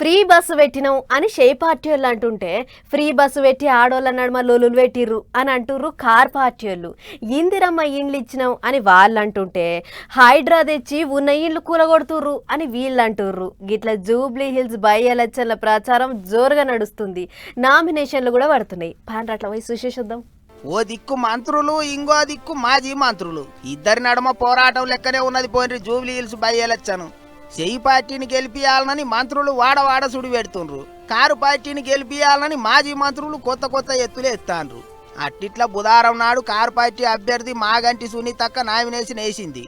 Free bus పెట్టినాం అని shape party వాళ్ళు అంటుంటే ఫ్రీ బస్సు పెట్టి ఆడోళ్ళ నడుమ లొలులు పెట్టిర్రు అని అంటుర్రు కార్ పార్టీ వాళ్ళు. ఇందిరమ్మ ఇండ్లు ఇచ్చినాం అని వాళ్ళు అంటుంటే హైడ్రా తెచ్చి ఉన్న ఇండ్లు కూలగొడుతుర్రు అని వీళ్ళు అంటుర్రు. గిట్ల జూబ్లీ హిల్స్ బై ఎలక్షన్ల ప్రచారం జోరుగా నడుస్తుంది. నామినేషన్లు కూడా పడుతున్నాయి. పాండ్రట్ల పోయి చూసేద్దాం. ఓ దిక్కు మంత్రులు, ఇంకో దిక్కు మాజీ మంత్రులు, ఇద్దరి నడుమ పోరాటం లెక్కనే ఉన్నది. పోయిన జూబ్లీ హిల్స్ బై ఎలక్షన్ చెయ్యి పార్టీని గెలిపియాలనని మంత్రులు వాడవాడ సుడి పెడుతుండ్రు. కారు పార్టీని గెలిపియాలనని మాజీ మంత్రులు కొత్త కొత్త ఎత్తులు ఎత్తాండ్రు. అట్టిట్లా బుధవారం నాడు కారు పార్టీ అభ్యర్థి మాగంటి సునీతక్క నామినేషన్ వేసింది.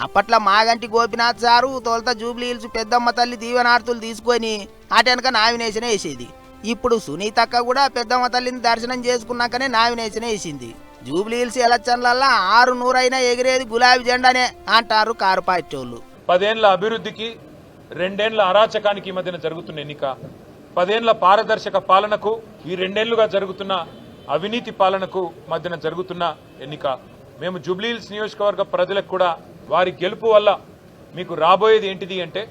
అప్పట్లో మాగంటి గోపినాథ్ సారు తొలుత జూబ్లీ హిల్స్ పెద్దమ్మ తల్లి దీవెనార్తులు తీసుకొని అటెనక నామినేషన్ వేసేది. ఇప్పుడు సునీతక్క కూడా పెద్దమ్మ తల్లిని దర్శనం చేసుకున్నాకనే నామినేషన్ వేసింది. జూబ్లీ హిల్స్ ఎలక్షన్లల్లా 600 ఎగిరేది గులాబీ జెండానే అంటారు కారు పార్టీ వాళ్ళు. 10 ఏళ్ల అభివృద్ధికి 2 ఏళ్ల అరాచకానికి మధ్యన జరుగుతున్న ఎన్నిక, 10 ఏళ్ల పారదర్శక పాలనకు ఈ 2 ఏళ్లుగా జరుగుతున్న అవినీతి పాలనకు మధ్యన జరుగుతున్న ఎన్నిక. మేము జూబ్లీ హిల్స్ నియోజకవర్గ ప్రజలకు కూడా వారి గెలుపు వల్ల మీకు రాబోయేది ఏంటిది అంటే,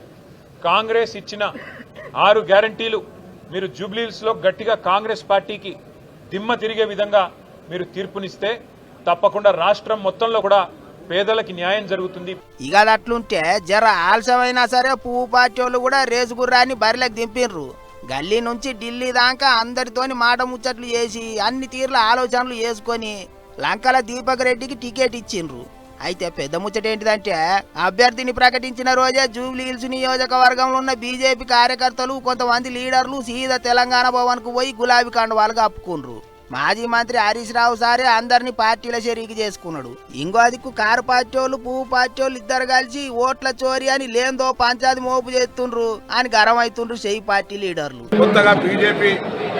కాంగ్రెస్ ఇచ్చిన 6 గ్యారంటీలు మీరు జూబ్లీ హిల్స్ లో గట్టిగా కాంగ్రెస్ పార్టీకి దిమ్మ తిరిగే విధంగా మీరు తీర్పునిస్తే తప్పకుండా రాష్ట్రం మొత్తంలో కూడా పేదలకి న్యాయం జరుగుతుంది. ఇక అట్లుంటే జర ఆలస్యమైనా సరే పువ్వు పార్టీ వాళ్ళు కూడా రేసు గుర్రాన్ని బరిలోకి దింపిర్రు. గల్లీ నుంచి ఢిల్లీ దాకా అందరితోని మాట ముచ్చట్లు చేసి అన్ని తీర్ల ఆలోచనలు చేసుకొని లంకల దీపక్ రెడ్డికి టికెట్ ఇచ్చిండ్రు. అయితే పెద్ద ముచ్చట ఏంటిదంటే, అభ్యర్థిని ప్రకటించిన రోజే జూబ్లీ హిల్స్ నియోజకవర్గంలో ఉన్న బీజేపీ కార్యకర్తలు కొంతమంది లీడర్లు సీదా తెలంగాణ భవన్ కు పోయి గులాబీ కండువాలుగా అప్పుకుండ్రు. మాజీ మంత్రి హరీష్ రావు సారే అందరినీ పార్టీల షరీకి చేసుకున్నాడు. ఇంకో దిక్కు కారు పార్టీ వాళ్ళు పువ్వు పార్టీ వాళ్ళు ఇద్దరు కలిసి ఓట్ల చోరీ అని లేందో పంచాది మోపు చేస్తుండ్రు అని గరం అవుతుండ్రు చెయ్యి పార్టీ లీడర్లు. కొత్తగా బీజేపీ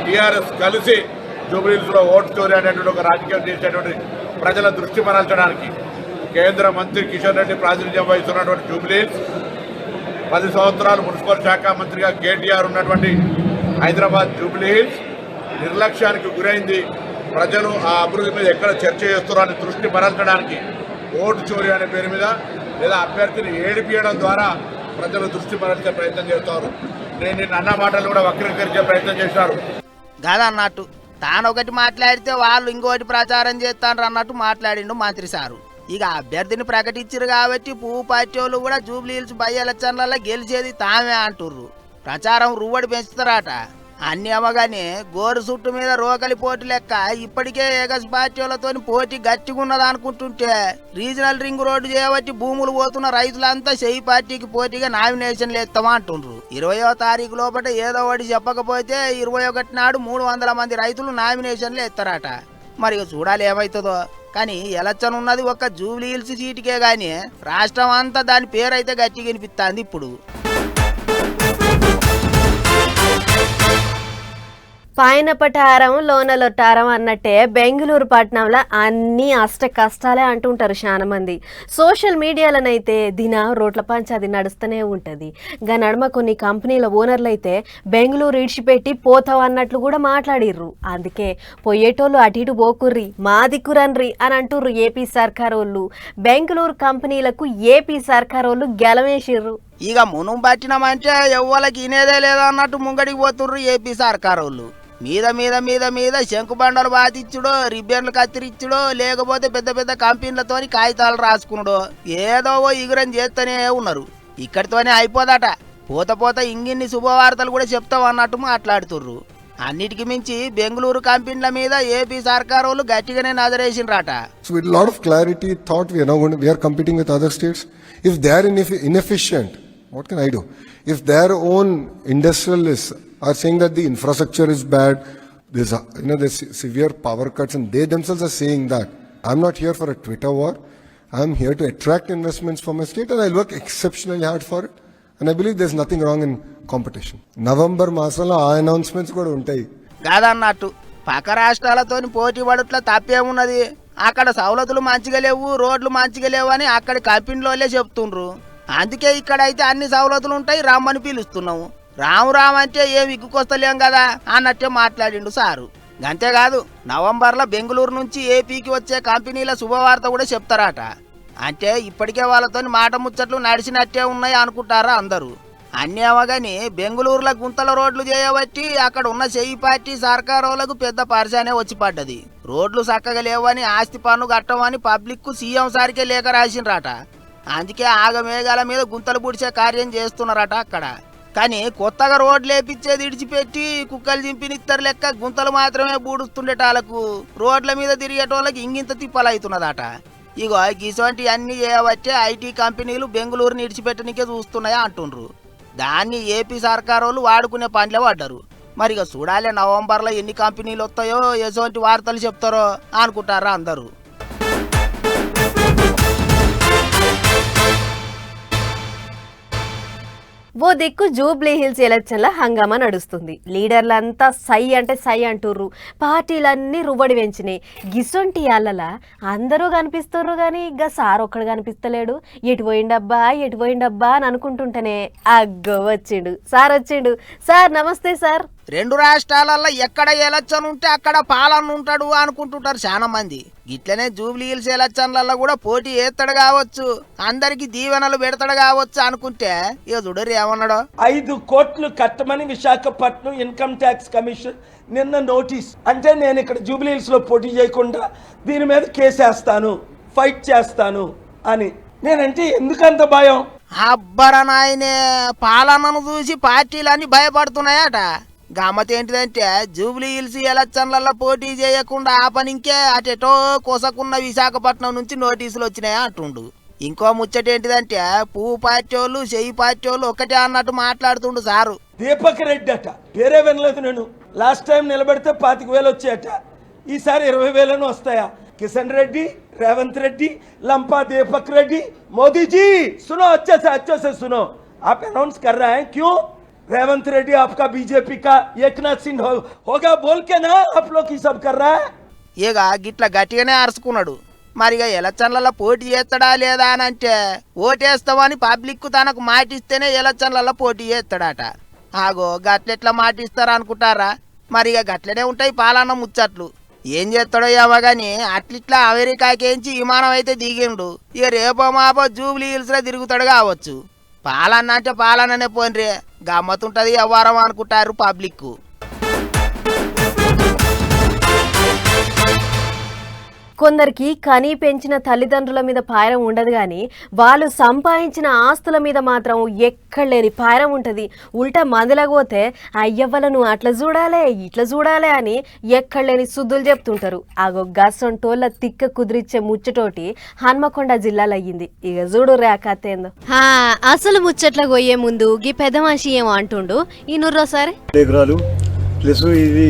టీఆర్ఎస్ కలిసి జూబ్లీ హిల్స్ లో ఓటు చోరీ అనేటువంటి ఒక రాజకీయం చేసేటువంటి ప్రజల దృష్టి మరల్చడానికి కేంద్ర మంత్రి కిషన్ రెడ్డి ప్రాతినిధ్యం వహిస్తున్నటువంటి జూబ్లీ హిల్స్, 10 సంవత్సరాలు మున్సిపల్ శాఖ మంత్రిగా కేటీఆర్ ఉన్నటువంటి హైదరాబాద్ జూబ్లీ హిల్స్ నిర్లక్ష్యానికి గురైంది. ప్రజలు ఆ అభివృద్ధి మీద ఎక్కడ చర్చ చేస్తున్నారని దృష్టి మరల్చడానికి ఓటు చోరీ అనే పేరు మీద లేదా అభ్యర్థిని ఏడిపియడం ద్వారా ప్రజలు దృష్టి మరల్చే ప్రయత్నం చేస్తారు. నేను అన్న మాటలు కూడా వక్రీకరించే ప్రయత్నం చేశారు. కాదన్నట్టు తాను ఒకటి మాట్లాడితే వాళ్ళు ఇంకోటి ప్రచారం చేస్తాను అన్నట్టు మాట్లాడిండు మంత్రి సారు. ఇక అభ్యర్థిని ప్రకటించారు కాబట్టి పువ్వు పార్టీ వాళ్ళు కూడా జూబ్లీ హిల్స్ బై ఎలక్షన్లలో గెలిచేది తామే అంటుర్రు. ప్రచారం రువ్వడి పెంచుతారట. అన్ని అమ్మగానే గోరు చుట్టు మీద రోకలి పోటీ లెక్క ఇప్పటికే ఏగస్ పార్టీ వాళ్ళతో పోటీ గట్టిగా ఉన్నది అనుకుంటుంటే రీజనల్ రింగ్ రోడ్డు చేయబట్టి భూములు పోతున్న రైతులంతా చెయ్యి పార్టీకి పోటీగా నామినేషన్లు ఎత్తామా అంటుండ్రు. 20వ తారీఖు లోపల ఏదో ఒకటి చెప్పకపోతే 21 నాడు 300 మంది రైతులు నామినేషన్లు ఎత్తారట. మరి చూడాలి ఏమవుతుందో. కానీ ఎలక్షన్ ఉన్నది ఒక్క జూబ్లీ హిల్స్ సీటుకే గానీ రాష్ట్రం అంతా దాని పేరైతే గట్టిగా వినిపిస్తుంది ఇప్పుడు. పైన పటారం లోన లొట్టారం అన్నట్టే బెంగళూరు పట్టణంలో అన్ని అష్ట కష్టాలే అంటుంటారు చాలా మంది. సోషల్ మీడియాలోనైతే దిన రోడ్ల పంచాది నడుస్తూనే ఉంటుంది. గా నడుమ కొన్ని కంపెనీల ఓనర్లు అయితే బెంగళూరు ఇడిచిపెట్టి పోతావు అన్నట్లు కూడా మాట్లాడిర్రు. అందుకే పోయేటోళ్ళు అటు ఇటు పోకుర్రి మా దిక్కురన్రి అని అంటుర్రు ఏపీ సర్కార్ వాళ్ళు. బెంగళూరు కంపెనీలకు ఏపీ సర్కార్ వాళ్ళు గెలవేసిర్రు. ఇక మునుం పట్టినామంటే ఎవ్వలకి ఇనేదే లేదన్నట్టు ముంగడికి పోతుర్రు ఏపీ సర్కార్ వాళ్ళు. మీద మీద మీద మీద శంకు బండలు బాతిచ్చుడో, రిబ్బన్లు కత్తిరిచ్చుడో, లేకపోతే పెద్ద పెద్ద కంపెనీలతోని కాగితాలు రాసుకున్నాడో ఏదో ఇగురని చేస్తూనే ఉన్నారు. ఇక్కడితోనే అయిపోదట. పోత పోత ఇంగిన్ని శుభవార్తలు కూడా చెప్తాం అన్నట్టు మాట్లాడుతుర్రు. అన్నిటికి మించి బెంగళూరు కంపెనీల మీద ఏపీ సర్కార్ వాళ్ళు గట్టిగానే నజరేసిండ్రట. So with a lot of clarity thought we are competing with other states. If they are inefficient, what can I do? If their own industrialists are saying that the infrastructure is bad, there's severe power cuts, and they themselves are saying that. I'm not here for a Twitter war. I'm here to attract investments for my state, and I'll work exceptionally hard for it. And I believe there's nothing wrong in competition. November మాసంలో ఆ announcements కూడా ఉంటాయి. కాదన్నట్టు పక్క రాష్ట్రాలతో పోటీ పడుట్ల తప్పేమున్నది? అక్కడ సౌలతులు మంచిగా లేవు, రోడ్లు మంచిగా లేవు అని అక్కడి కంపెనీలోనే చెప్తుండ్రు. అందుకే ఇక్కడైతే అన్ని సౌలతులు ఉంటాయి, రమ్మని పిలుస్తున్నాము. రాము అంటే ఏం ఇగ్గుకొస్తలేం కదా అన్నట్టే మాట్లాడిండు సారు. అంతేకాదు నవంబర్లో బెంగళూరు నుంచి ఏపీకి వచ్చే కంపెనీల శుభవార్త కూడా చెప్తారట. అంటే ఇప్పటికే వాళ్ళతో మాట ముచ్చట్లు నడిచినట్టే ఉన్నాయి అనుకుంటారా అందరూ. అన్నీ అవగాని బెంగళూరులో గుంతల రోడ్లు చేయబట్టి అక్కడ ఉన్న చెయ్యి పార్టీ సర్కారోళ్లకు పెద్ద పరిశానే వచ్చి పడ్డది. రోడ్లు చక్కగా లేవని ఆస్తి పన్ను కట్టమని పబ్లిక్ కు సీఎం సారికే లేఖ రాసిండ్రట. అందుకే ఆగమేఘాల మీద గుంతలు పుడిచే కార్యం చేస్తున్నారట అక్కడ. కానీ కొత్తగా రోడ్లు వేపించేది ఇడిచిపెట్టి కుక్కలు చింపినిత్తరు లెక్క గుంతలు మాత్రమే బూడుస్తుండేటాలకు రోడ్ల మీద తిరిగేటోళ్ళకి ఇంగింత తిప్పలవుతున్నదట. ఇగో గిసోంటి అన్ని చేయబట్టే ఐటీ కంపెనీలు బెంగళూరుని ఇడిచిపెట్టనికే చూస్తున్నాయా అంటుండ్రు. దాన్ని ఏపీ సర్కారోళ్ళు వాడుకునే పనిలో పడ్డారు. మరి ఇక చూడాలి నవంబర్లో ఎన్ని కంపెనీలు వస్తాయో ఎటువంటి వార్తలు చెప్తారో అనుకుంటారా అందరూ. ఓ దిక్కు జూబ్లీ హిల్స్ ఎలక్షన్ల హంగామా నడుస్తుంది. లీడర్లంతా సై అంటే సై అంటుర్రు. పార్టీలన్నీ రువ్వడి పెంచినాయి. గిసొంటి యాళ్ళలా అందరూ కనిపిస్తుర్రు కానీ ఇక సార్ ఒక్కడు కనిపిస్తలేడు. ఎటు పోయిండబ్బా అని అనుకుంటుంటేనే అగ్గో వచ్చిండు సార్ నమస్తే సార్. రెండు రాష్ట్రాలలో ఎక్కడ ఎలక్షన్ ఉంటే అక్కడ పాలన ఉంటాడు అనుకుంటుంటారు చాలా మంది. ఇట్లనే జూబ్లీ హిల్స్ ఎలక్షన్లలో కూడా పోటీ చేస్తాడు కావచ్చు, అందరికి దీవెనలు పెడతాడు కావచ్చు అనుకుంటే ఇక చూడరు ఏమన్నాడు. 5 కోట్లు కట్టమని విశాఖపట్నం ఇన్కమ్ ట్యాక్స్ కమిషన్ నిన్న నోటీస్. అంటే నేను ఇక్కడ జూబ్లీ హిల్స్ లో పోటీ చేయకుండా దీని మీద కేసేస్తాను, ఫైట్ చేస్తాను అని. నేనంటే ఎందుకంత భయం? అబ్బరనాయనే పాలనను చూసి పార్టీలన్నీ భయపడుతున్నాయట. గమ్మత్ ఏంటిదంటే జూబ్లీ హిల్స్ ఎలక్షన్లలో పోటీ చేయకుండా ఆ పనికే అటెటో కొసకున్న విశాఖపట్నం నుంచి నోటీసులు వచ్చినాయా అంటుండు. ఇంకో ముచ్చట ఏంటిదంటే పువ్వు పార్టీ వాళ్ళు చెయ్యి పార్టీ వాళ్ళు ఒకటే అన్నట్టు మాట్లాడుతుండు సారు. దీపక్ రెడ్డి అట, పేరే వినలేదు నేను. లాస్ట్ టైం నిలబెడితే 25,000 వచ్చాయట, ఈసారి 20,000 వస్తాయా? కిషన్ రెడ్డి, రేవంత్ రెడ్డి, లంపా दीपक रेड्डी, मोदी जी सुनो अच्छे से सुनो, आप अनाउंस कर रहे हैं क्यों? रेवंत रेड्डी आपका बीजेपी का एकनाथ सिंह होगा बोल के ना आप लोग ही सब कर रहा है. ఇక గిట్ల గట్టిగానే అరుచుకున్నాడు. మరిగా ఎలక్షన్లలో పోటీ చేస్తాడా లేదా అని అంటే ఓటేస్తామని పబ్లిక్ తనకు మాటిస్తేనే ఎలక్షన్లలో పోటీ చేస్తాడట. ఆగో గట్లెట్లా మాటిస్తారా అనుకుంటారా? మరిగా గట్లనే ఉంటాయి పాలన ముచ్చట్లు. ఏం చేస్తాడో ఏమో గాని అట్లిట్లా అమెరికాకేంచి విమానం అయితే దిగిండు. ఇక రేపో మాపో జూబ్లీ హిల్స్ లో తిరుగుతాడు కావచ్చు. పాలన అంటే పాలననే పోన్రే, గమ్మతుంటది వ్యవహారం అనుకుంటారు పబ్లిక్. కొందరికి కనీ పెంచిన తల్లిదండ్రుల మీద పాయరం ఉండదు కానీ వాళ్ళు సంపాదించిన ఆస్తుల మీద మాత్రం ఎక్కడలేని పాయరం ఉంటుంది. ఉల్టా మందులకపోతే అయ్యవ్వలను అట్లా చూడాలే ఇట్లా చూడాలే అని ఎక్కడలేని సుద్దులు చెప్తుంటారు. ఆగో గసంటోళ్ళ తిక్క కుదిరిచ్చే ముచ్చటోటి హన్మకొండ జిల్లాలో అయ్యింది. ఇక చూడు రేఖతేందో. అసలు ముచ్చట్ల పోయే ముందు గీ పెద్ద మనిషి ఏమో అంటుండు ఈనూరోసారి. ఎకరాలు ప్లస్ ఇది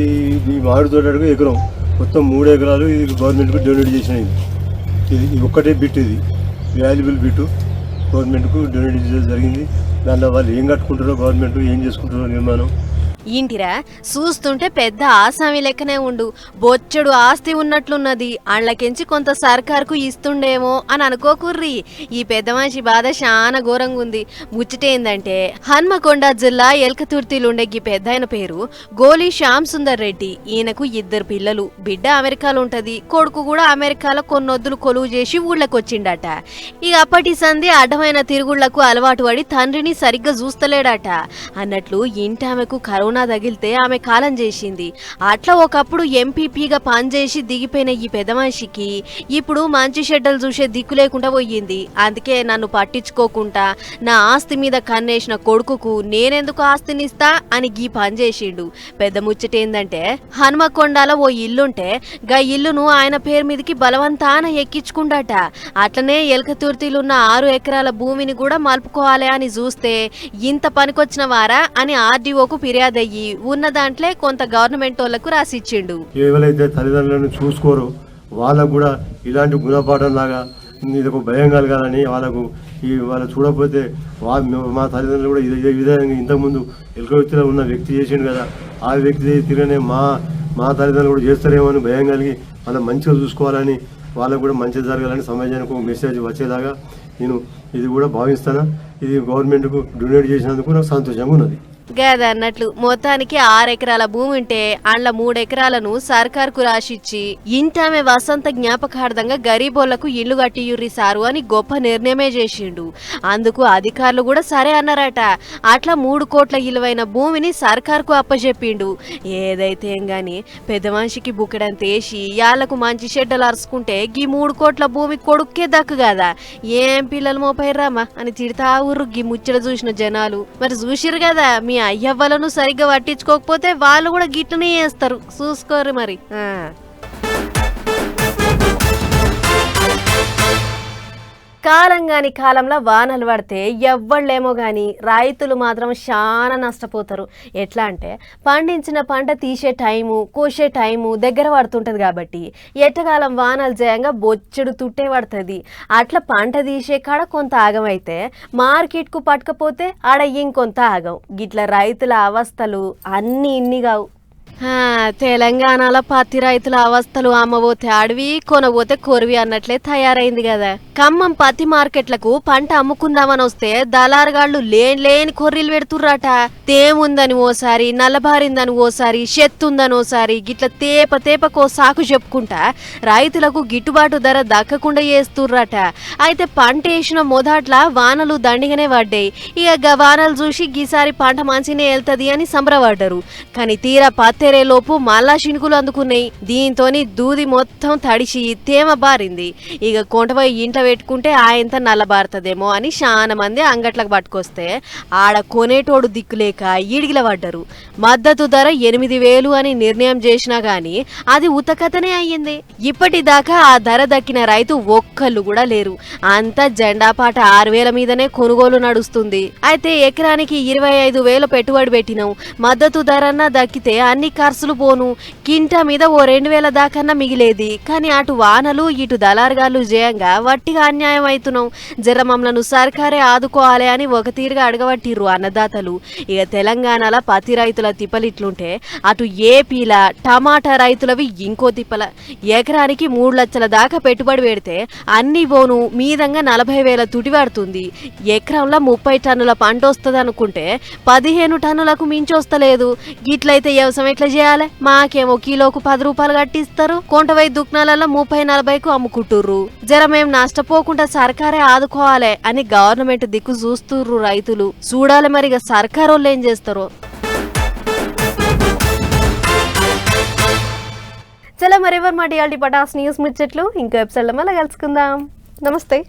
మామిడి తోట ఎకరం మొత్తం 3 ఎకరాలు ఇది గవర్నమెంట్కు డొనేట్ చేసినాయి. ఇది ఒక్కటే బిట్, ఇది వాల్యుబుల్ బిట్ గవర్నమెంట్కు డొనేట్ చేయడం జరిగింది. దానిలో వాళ్ళు ఏం కట్టుకుంటారో గవర్నమెంట్ ఏం చేసుకుంటారో నిర్మాణం ఏంటిరా చూస్తుంటే పెద్ద ఆసామి లెక్కనే ఉండు. బొచ్చడు ఆస్తి ఉన్నట్లున్నది. అండ్లకెంచి కొంత సర్కార్కు ఇస్తుండేమో అని అనుకోకుర్రి. ఈ పెద్ద మనిషి బాధ చాలా ఘోరంగా ఉంది. ముచ్చటేందంటే హన్మకొండ జిల్లా ఎల్కతుర్తిలుండే ఈ పెద్ద ఆయన పేరు గోలి శ్యామ్ సుందర్ రెడ్డి. ఈయనకు 2 పిల్లలు. బిడ్డ అమెరికాలో ఉంటది, కొడుకు కూడా అమెరికాలో కొన్నొద్దులు కొలువు చేసి ఊళ్ళకొచ్చిండట. ఇక అప్పటి సంధి అడ్డమైన తిరుగుళ్లకు అలవాటు పడి తండ్రిని సరిగ్గా చూస్తలేడట. అన్నట్లు ఇంటి ఆమెకు కరోనా తగిలితే ఆమె కాలం చేసింది. అట్లా ఒకప్పుడు ఎంపీపీగా పనిచేసి దిగిపోయిన ఈ పెద్ద మనిషికి ఇప్పుడు మంచి షెడ్డలు చూసే దిక్కు లేకుండా పోయింది. అందుకే నన్ను పట్టించుకోకుండా నా ఆస్తి మీద కన్నేసిన కొడుకుకు నేనెందుకు ఆస్తినిస్తా అని గీ పని చేసిండు. పెద్ద ముచ్చటేందంటే హన్మకొండలో ఓ ఇల్లుంటే గా ఇల్లును ఆయన పేరు మీదకి బలవంతాన ఎక్కించుకుండట. అట్లనే ఎల్కతుర్తిలున్న 6 ఎకరాల భూమిని కూడా మలుపుకోవాలి అని చూస్తే ఇంత పనికొచ్చిన వారా అని ఆర్డీఓకు ఫిర్యాదు అయ్యి ఉన్న దాంట్లో కొంత గవర్నమెంట్ వాళ్ళకు రాసిచ్చిండు. ఎవరైతే తల్లిదండ్రులను చూసుకోరో వాళ్ళకు కూడా ఇలాంటి గుణపాఠం లాగా ఇది ఒక భయం కలగాలని వాళ్ళకు వాళ్ళు చూడకపోతే మా తల్లిదండ్రులు కూడా ఇదే విధంగా ఇంతకుముందు ఎల్కతుర్తిలో ఉన్న వ్యక్తి చేసిండు కదా, ఆ వ్యక్తి తిరగనే మా తల్లిదండ్రులు కూడా చేస్తారేమో అని భయం కలిగి వాళ్ళని మంచిగా చూసుకోవాలని వాళ్ళకు కూడా మంచి జరగాలని సమాజానికి ఒక మెసేజ్ వచ్చేలాగా నేను ఇది కూడా భావిస్తాను. ఇది గవర్నమెంట్కు డొనేట్ చేసినందుకు నాకు సంతోషంగా ఉన్నది. గద అన్నట్లు మొత్తానికి 6 ఎకరాల భూమి ఉంటే అండ్ల 3 ఎకరాలను సర్కార్కు రాసిచ్చి ఇంటామె వసంత జ్ఞాపకార్థంగా గరీబోళ్లకు ఇల్లు కట్టియుర్రి సారు అని గొప్ప నిర్ణయమే చేసిండు. అందుకు అధికారులు కూడా సరే అన్నారట. అట్లా 3 కోట్ల విలువైన భూమిని సర్కార్కు అప్పచెప్పిండు. ఏదైతే ఏం గాని పెద్ద మనిషికి బుక్కడంత వేసి యాళ్లకు మంచి షెడ్డలు అరుచుకుంటే గీ 3 కోట్ల భూమి కొడుక్కే దక్కు కదా, ఏం పిల్లలు మోపైర్రామా అని తిడతా ఊర్రు గీ ముచ్చట చూసిన జనాలు. మరి చూసిరు కదా, మీ అయ్యవ్వలను సరిగ్గా పట్టించుకోకపోతే వాళ్ళు కూడా గిట్లనే చేస్తారు, చూసుకోరు మరి. కాలంగాని కాలంలో వానలు పడితే ఎవ్వళ్ళేమో గాని రైతులు మాత్రం చాలా నష్టపోతారు. ఎట్లా అంటే పండించిన పంట తీసే టైము కోసే టైము దగ్గర పడుతుంటది కాబట్టి ఎట్టకాలం వానలు చేయంగా బొచ్చెడు తుట్టే పడుతుంది. అట్లా పంట తీసే కాడ కొంత ఆగం అయితే మార్కెట్కు పట్టకపోతే ఆడ ఇంకొంత ఆగం. గిట్ల రైతుల అవస్థలు అన్నీ ఇన్ని కావు. తెలంగాణలో పత్తి రైతుల అవస్థలు అమ్మబోతే అడవి కొనబోతే కొరివి అన్నట్లే తయారైంది కదా. ఖమ్మం పత్తి మార్కెట్లకు పంట అమ్ముకుందామని వస్తే దళారుగాళ్లు లేని కొర్రీలు పెడుతుర్రాట. తేముందని ఓసారి, నల్లబారిందని ఓసారి, షెత్తుందని ఓసారి గిట్ల తేపకో సాకు చెప్పుకుంటా రైతులకు గిట్టుబాటు ధర దక్కకుండా చేస్తుర్రాట. అయితే పంట వేసిన మొదట్ల వానలు దండిగానే పడ్డాయి. ఇక వానలు చూసి గీసారి పంట మంచినే వెళ్తుంది అని సంబరపడ్డారు. కానీ తీరా పత్తి లోపు మళ్ళా చినుకులు అందుకున్నాయి. దీంతోని దూది మొత్తం తడిసి తేమ బారింది. ఇక కొంటపోయి ఇంట్లో పెట్టుకుంటే ఆయంత నల్లబారుతుందేమో అని చాలా మంది అంగట్లకు పట్టుకొస్తే ఆడ కొనేటోడు దిక్కులేక ఈడిగిల పడ్డారు. మద్దతు ధర 8,000 అని నిర్ణయం చేసినా గాని అది ఉతకతనే అయ్యింది. ఇప్పటిదాకా ఆ ధర దక్కిన రైతు ఒక్కళ్ళు కూడా లేరు. అంతా జెండాపాట 6,000 మీదనే కొనుగోలు నడుస్తుంది. అయితే ఎకరానికి 25,000 పెట్టుబడి పెట్టినాం, మద్దతు ధరన్నా దక్కితే అన్ని ఖర్చులు పోను, కింటా మీద ఓ 2,000 దాకన్నా మిగిలేది. కానీ అటు వానలు ఇటు దళారుగాళ్ళు జయంగా వట్టిగా అన్యాయం అవుతున్నాం. జర మమ్మలను సర్కారే ఆదుకోవాలి అని ఒక తీరుగా అడగబట్టిర్రు అన్నదాతలు. ఇక తెలంగాణలో పత్తి రైతుల తిప్పలిట్లుంటే అటు ఏపీల టమాటా రైతులవి ఇంకో తిప్పల. ఎకరానికి 3 లక్షల దాకా పెట్టుబడి పెడితే అన్ని పోను మీదంగా 40,000 తుటి పడుతుంది. ఎకరంలో 30 టన్నుల పంట వస్తుంది అనుకుంటే 15 టన్నులకు మించొస్తలేదు. గిట్లయితే వ్యవసాయం ఎట్లా చేయాలి? మాకేమో కిలోకు 10 రూపాయలు కట్టిస్తారు, కొంటవై దుకాణాలలో 30-40కు అమ్ముకుంటుర్రు. జర మేం నష్టపోకుండా సర్కారే ఆదుకోవాలి అని గవర్నమెంట్ దిక్కు చూస్తుర్రు రైతులు. చూడాలి మరిగా సర్కారు వాళ్ళు ఏం చేస్తారో. చలో మరి ఎవరు మా డిఆర్డి పటాస్ న్యూస్ ముచ్చట్లు ఇంకో ఎపిసోడ్లో మళ్ళీ కలుసుకుందాం. నమస్తే.